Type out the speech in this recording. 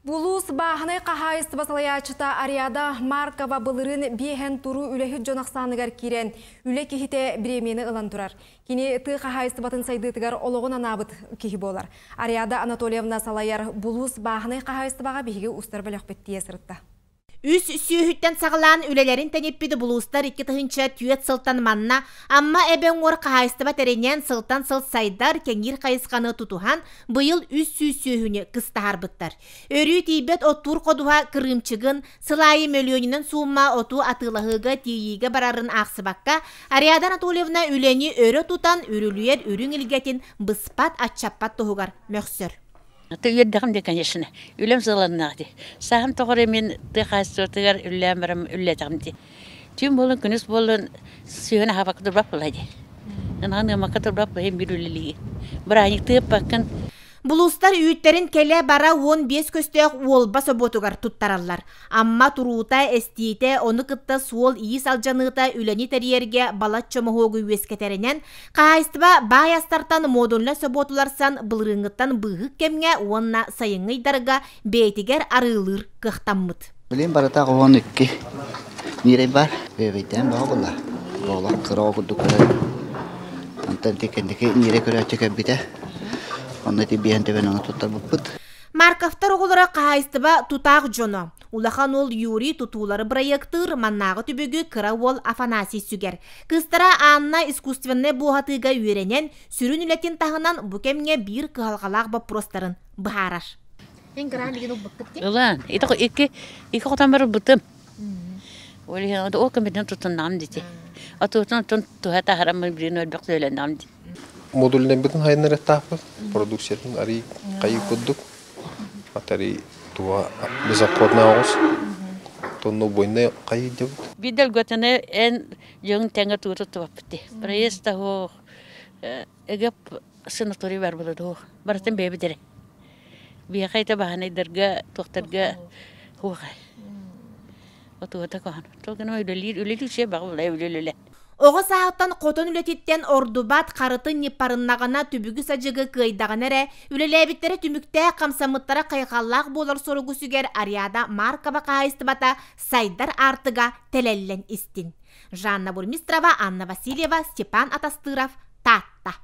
Булус баханы қахайысты басалаячыта Ариада Маркова былырын бейхен туру үлехі жонақсанығар кирен үле кехите біремені ылан турар. Кені ты қахайысты батын сайдытығар олығын анабыт кехі болар. Ариада Анатольевна салайар булус баханы қахайысты баға бейге устар білек беттие сырытта. Үс сүйіттен сағылан үлелерін тәнеппеді бұлыстар 2 тұхынша түйет сылтан манна, амма әбен ор қағайыстыба тәренен сылтан сылт сайдар кәңгер қайысқаны тұтуған бұйыл үс сүйіне қыстағар бұттар. Өрі тейбет оттур қодуға кырымчығын, сылайы мөлионінен суыма оту атылығыға тейіге барарын ақсыбаққа, Ариада Анатольевна үлені өрі тұтан үрілуер үрің үлгетін бұспат атчаппат тұғығар мөксір. Түйеддіғым де, конечно. Үлем сыланнағды. Сағым тоғыры мен түйқастыртығар үлләмірім үлләдіғымды. Түйін болын, күніс болын, сүйіні хабақы тұрбақ болады. Нағын ғамақы тұрбақ болын бір үлілігі. Бір айнық түйіп бақын. Бұлыстар үйіттерін келе бара 15 көстек олба соботугар туттаралар. Амма туруута эстиите оны кытта суол иис алжаныыта үлени тәрерге балат чомохогу үескетерінен қайыстыба баястартан модулна соботуларсан бұлырыңыттан бұғық кемге онна сайыңыйдарга бейтигер арылыр кықтаммыт. Білем баратағы 12 нирей бар, бейбейтен баға бұла. Олақ қыра оқыды көрі. Антан текендеке нирей көрі әчеке біте. Марковтар оғылыра қайыстыба тұтақ жоно. Улахан ол юри тұтулары проекттыр маннағы түбігі кыра ол Афанасий сүгер. Кыстара анна искусственне бұғатыға үйренен сүрін үлетін тағынан бүкемге бір қығалғалақ бапростарын бұхарар. Ұлан, екі қотан бары бұтым. Ол көметтен тұтын нам деді. Атуытын тұхата харамы бірін өлбек сөйлен нам деді. Модульный битен хайнер этапы, продукциятын ари кайы куддук, атари туа безотходный ауыз, тонну бойны кайы деп. Бидел готыны эн жөн тәңі туыры туап бітті. Проезда хоқ, эгеп санаторий бар болады хоқ, баратын бәбі дәрі. Бия қайта бағанайдарға, тоқтарға хоқай. Отуата қоған. Тоғын үлелі ше бағы болай үлелі. Оғы сағыттан қотын үлететтен ордубат қарытын непарыннағына түбігі сәжігі қайдаған әрі, үлеләбіттері түмікті қамсамыттары қайқаллақ болар сорығы сүгер Ариада Маркова қайыстыбата сайдар артыға тәләлілен істін. Жанна Бурмистрова, Анна Васильева, Степан Атастыров, Татта.